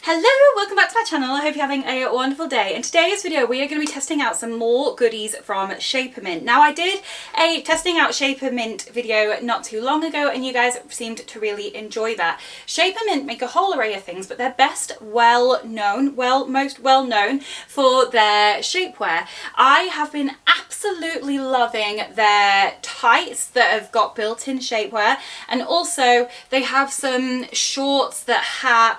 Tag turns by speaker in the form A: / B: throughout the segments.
A: Hello, welcome back to my channel. I hope you're having a wonderful day. In today's video we are going to be testing out some more goodies from Shapermint. Now I did a testing out Shapermint video not too long ago and you guys seemed to really enjoy that. Shapermint make a whole array of things, but they're most well known for their shapewear. I have been absolutely loving their tights that have got built-in shapewear, and also they have some shorts that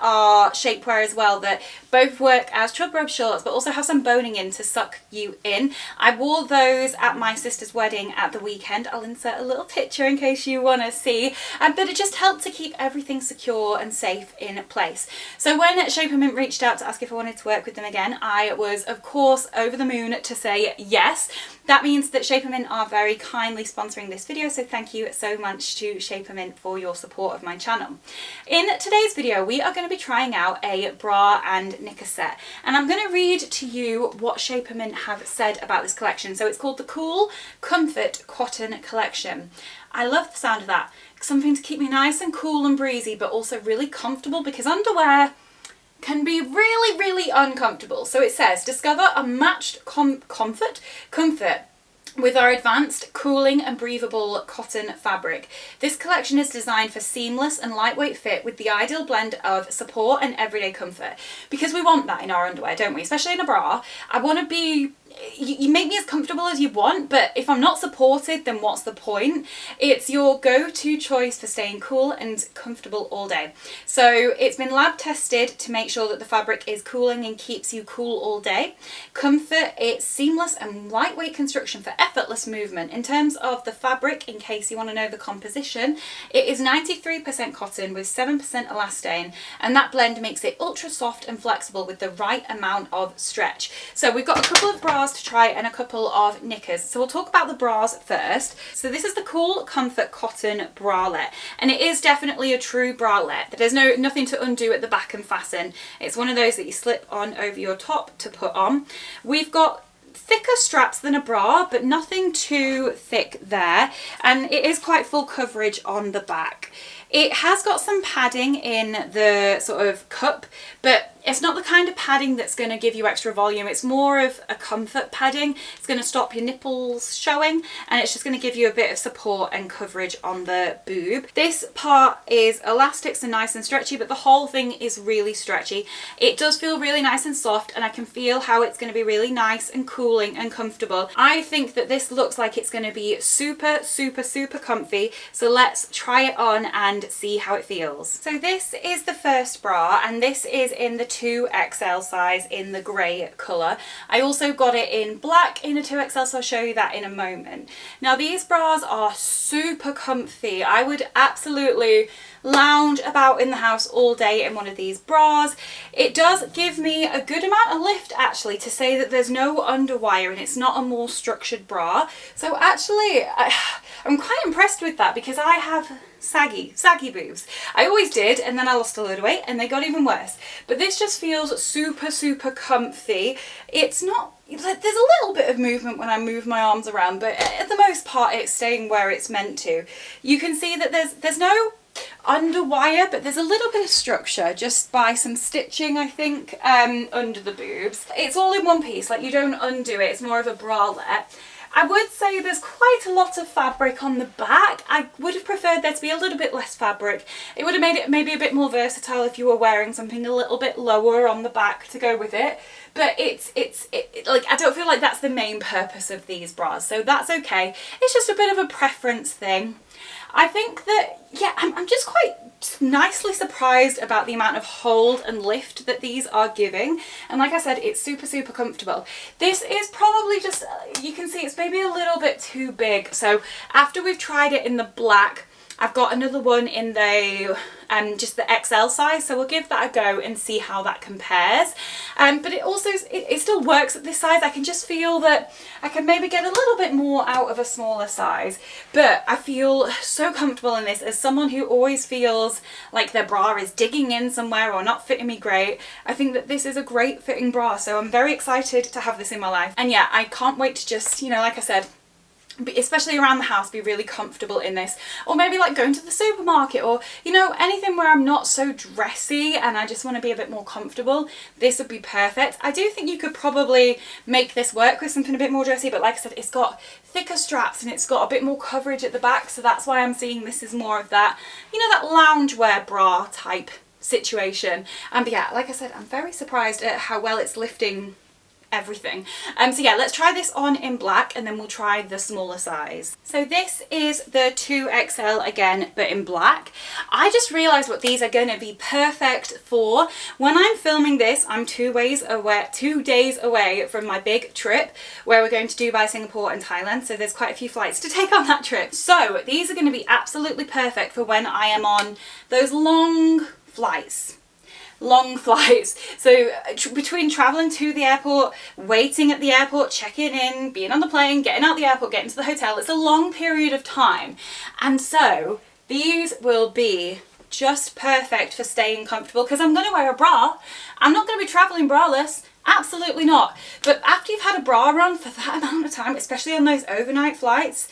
A: are shapewear as well that both work as chub rub shorts but also have some boning in to suck you in. I wore those at my sister's wedding at the weekend. I'll insert a little picture in case you want to see, but it just helped to keep everything secure and safe in place. So when Shapermint reached out to ask if I wanted to work with them again, I was of course over the moon to say yes. That means that Shapermint are very kindly sponsoring this video, so thank you so much to Shapermint for your support of my channel. In today's video we are going to be trying out a bra and knicker set, and I'm going to read to you what Shapermint have said about this collection. So it's called the Cool Comfort Cotton Collection. I love the sound of that. Something to keep me nice and cool and breezy but also really comfortable, because underwear can be really uncomfortable. So it says, discover a matched comfort with our advanced cooling and breathable cotton fabric. This collection is designed for seamless and lightweight fit with the ideal blend of support and everyday comfort. Because we want that in our underwear, don't we? Especially in a bra. I want to be... You make me as comfortable as you want, but if I'm not supported, then what's the point? It's your go-to choice for staying cool and comfortable all day. So it's been lab tested to make sure that the fabric is cooling and keeps you cool all day. Comfort, it's seamless and lightweight construction for effortless movement. In terms of the fabric, in case you want to know the composition, it is 93% cotton with 7% elastane, and that blend makes it ultra soft and flexible with the right amount of stretch. So we've got a couple of bras to try and a couple of knickers. So we'll talk about the bras first. So this is the Cool Comfort Cotton Bralette, and it is definitely a true bralette. There's nothing to undo at the back and fasten. It's one of those that you slip on over your top to put on. We've got thicker straps than a bra, but nothing too thick there, and it is quite full coverage on the back. It has got some padding in the sort of cup, but it's not the kind of padding that's going to give you extra volume. It's more of a comfort padding. It's going to stop your nipples showing, and it's just going to give you a bit of support and coverage on the boob. This part is elastic, so nice and stretchy, but the whole thing is really stretchy. It does feel really nice and soft, and I can feel how it's going to be really nice and cooling and comfortable. I think that this looks like it's going to be super comfy, so let's try it on and see how it feels. So this is the first bra, and this is in the 2XL size in the grey colour. I also got it in black in a 2XL, so I'll show you that in a moment. Now these bras are super comfy. I would absolutely lounge about in the house all day in one of these bras. It does give me a good amount of lift actually, to say that there's no underwire and it's not a more structured bra. So actually I'm quite impressed with that, because I have saggy boobs. I always did, and then I lost a load of weight and they got even worse. But this just feels super comfy. It's not, there's a little bit of movement when I move my arms around, but at the most part it's staying where it's meant to. You can see that there's no underwire, but there's a little bit of structure just by some stitching, I think, under the boobs. It's all in one piece, like you don't undo it. It's more of a bralette. I would say there's quite a lot of fabric on the back. I would have preferred there to be a little bit less fabric. It would have made it maybe a bit more versatile if you were wearing something a little bit lower on the back to go with it. But it's like, I don't feel like that's the main purpose of these bras, so that's okay. It's just a bit of a preference thing. I think that, yeah, I'm just quite nicely surprised about the amount of hold and lift that these are giving, and like I said, it's super comfortable. This is probably just, you can see it's maybe a little bit too big, so after we've tried it in the black, I've got another one in the just the XL size, so we'll give that a go and see how that compares. But it also, it still works at this size. I can just feel that I can maybe get a little bit more out of a smaller size, but I feel so comfortable in this as someone who always feels like their bra is digging in somewhere or not fitting me great. I think that this is a great fitting bra, so I'm very excited to have this in my life. And yeah, I can't wait to just, you know, like I said, especially around the house, be really comfortable in this. Or maybe like going to the supermarket, or you know, anything where I'm not so dressy and I just want to be a bit more comfortable, this would be perfect. I do think you could probably make this work with something a bit more dressy, but like I said, it's got thicker straps and it's got a bit more coverage at the back, so that's why I'm seeing this is more of that, you know, that loungewear bra type situation. But yeah, like I said, I'm very surprised at how well it's lifting everything. So yeah, let's try this on in black and then we'll try the smaller size. So this is the 2XL again, but in black. I just realized what these are going to be perfect for. When I'm filming this, I'm 2 days away from my big trip where we're going to Dubai, Singapore and Thailand. So there's quite a few flights to take on that trip. So these are going to be absolutely perfect for when I am on those long flights. So between traveling to the airport, waiting at the airport, checking in, being on the plane, getting out the airport, getting to the hotel, it's a long period of time. And so these will be just perfect for staying comfortable, because I'm going to wear a bra. I'm not going to be traveling braless. Absolutely not. But after you've had a bra on for that amount of time, especially on those overnight flights,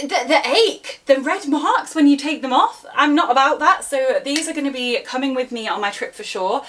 A: the ache, the red marks when you take them off, I'm not about that. So these are going to be coming with me on my trip for sure,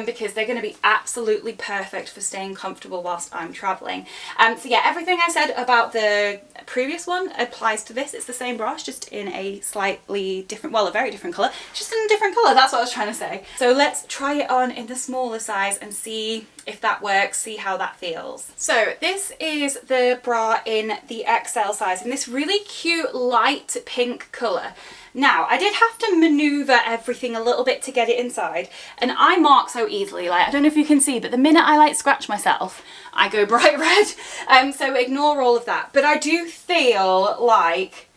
A: because they're going to be absolutely perfect for staying comfortable whilst I'm traveling. So yeah, everything I said about the previous one applies to this. It's the same brush, just in a slightly different, well, a very different colour, just in a different colour, that's what I was trying to say. So let's try it on in the smaller size and see if that works, see how that feels. So this is the bra in the XL size in this really cute light pink colour. Now, I did have to manoeuvre everything a little bit to get it inside, and I mark so easily, like, I don't know if you can see, but the minute I like scratch myself, I go bright red, so ignore all of that. But I do feel like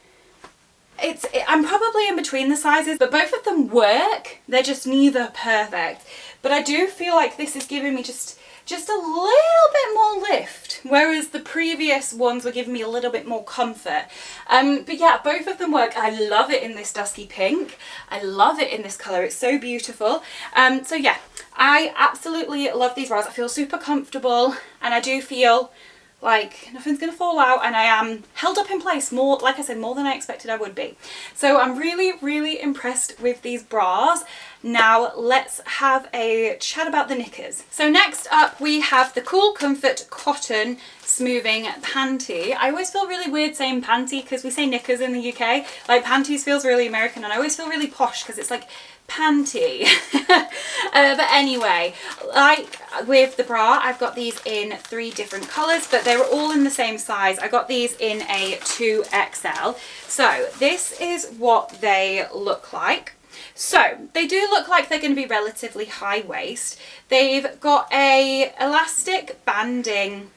A: I'm probably in between the sizes, but both of them work, they're just neither perfect. But I do feel like this is giving me just a little bit more lift, whereas the previous ones were giving me a little bit more comfort. But yeah, both of them work. I love it in this dusky pink. I love it in this colour. It's so beautiful. So yeah, I absolutely love these bras. I feel super comfortable, and I do feel like nothing's gonna fall out, and I am held up in place more, like I said, more than I expected I would be. So I'm really impressed with these bras. Now let's have a chat about the knickers. So next up we have the Cool Comfort Cotton Smoothing Panty. I always feel really weird saying panty because we say knickers in the UK. Like panties feels really American, and I always feel really posh because it's like panty. But anyway, like with the bra, I've got these in 3 different colours, but they were all in the same size. I got these in a 2XL. So this is what they look like. So they do look like they're going to be relatively high waist. They've got a elastic banding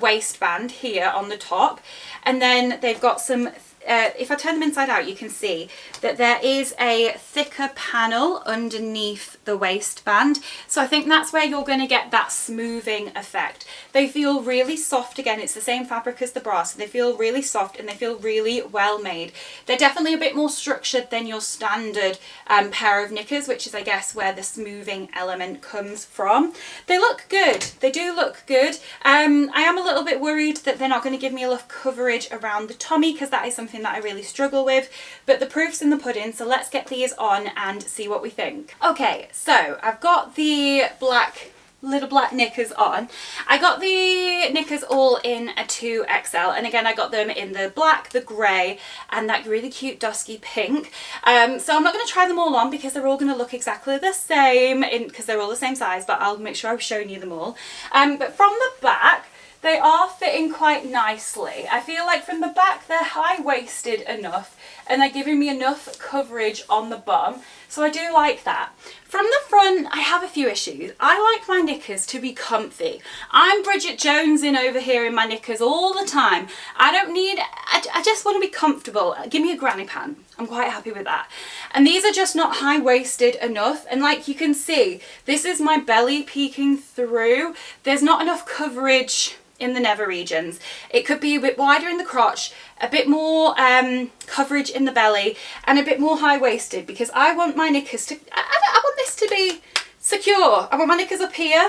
A: waistband here on the top, and then they've got some if I turn them inside out, you can see that there is a thicker panel underneath the waistband. So I think that's where you're going to get that smoothing effect. They feel really soft. Again, it's the same fabric as the bra, so they feel really soft and they feel really well made. They're definitely a bit more structured than your standard pair of knickers, which is, I guess, where the smoothing element comes from. They look good. They do look good. I am a little bit worried that they're not going to give me enough coverage around the tummy, because that is something that I really struggle with, but the proof's in the pudding. So let's get these on and see what we think. Okay, so I've got the little black knickers on. I got the knickers all in a 2XL, and again I got them in the black, the grey and that really cute dusky pink. So I'm not going to try them all on because they're all going to look exactly the same because they're all the same size, but I'll make sure I've shown you them all. But from the back, they are fitting quite nicely. I feel like from the back they're high-waisted enough and they're giving me enough coverage on the bum, so I do like that. From the front, I have a few issues. I like my knickers to be comfy. I'm Bridget Jones in over here in my knickers all the time. I just want to be comfortable. Give me a granny pant. I'm quite happy with that. And these are just not high-waisted enough, and like you can see, this is my belly peeking through. There's not enough coverage in the nether regions. It could be a bit wider in the crotch, a bit more coverage in the belly, and a bit more high-waisted, because I want my knickers to, I want this to be secure. I want my knickers up here,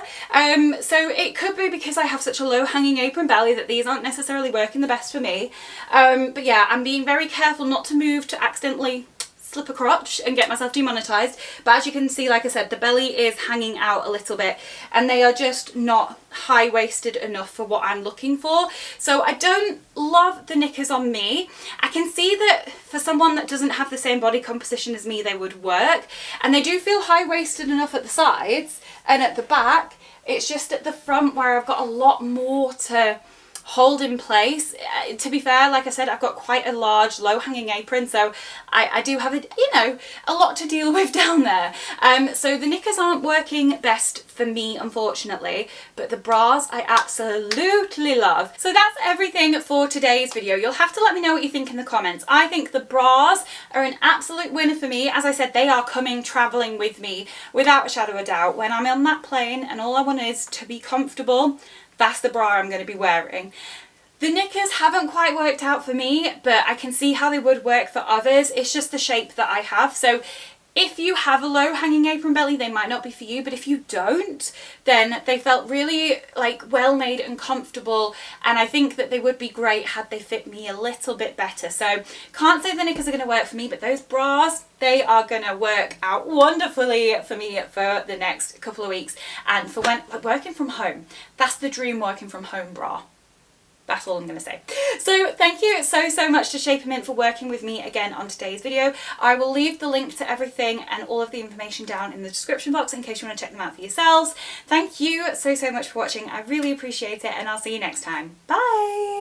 A: so it could be because I have such a low hanging apron belly that these aren't necessarily working the best for me, but yeah, I'm being very careful not to move to accidentally slip a crotch and get myself demonetized. But as you can see, like I said, the belly is hanging out a little bit and they are just not high-waisted enough for what I'm looking for. So I don't love the knickers on me. I can see that for someone that doesn't have the same body composition as me, they would work, and they do feel high-waisted enough at the sides and at the back. It's just at the front where I've got a lot more to hold in place. To be fair, like I said, I've got quite a large low-hanging apron, so I do have a lot to deal with down there. So the knickers aren't working best for me, unfortunately, but the bras I absolutely love. So that's everything for today's video. You'll have to let me know what you think in the comments. I think the bras are an absolute winner for me. As I said, they are coming traveling with me without a shadow of a doubt. When I'm on that plane and all I want is to be comfortable, that's the bra I'm going to be wearing. The knickers haven't quite worked out for me, but I can see how they would work for others. It's just the shape that I have. So if you have a low hanging apron belly, they might not be for you, but if you don't, then they felt really like well made and comfortable, and I think that they would be great had they fit me a little bit better. So can't say the knickers are going to work for me, but those bras, they are going to work out wonderfully for me for the next couple of weeks, and for when working from home. That's the dream, working from home bra. That's all I'm going to say. So thank you so much to Shapermint for working with me again on today's video. I will leave the link to everything and all of the information down in the description box in case you want to check them out for yourselves. Thank you so much for watching. I really appreciate it, and I'll see you next time. Bye!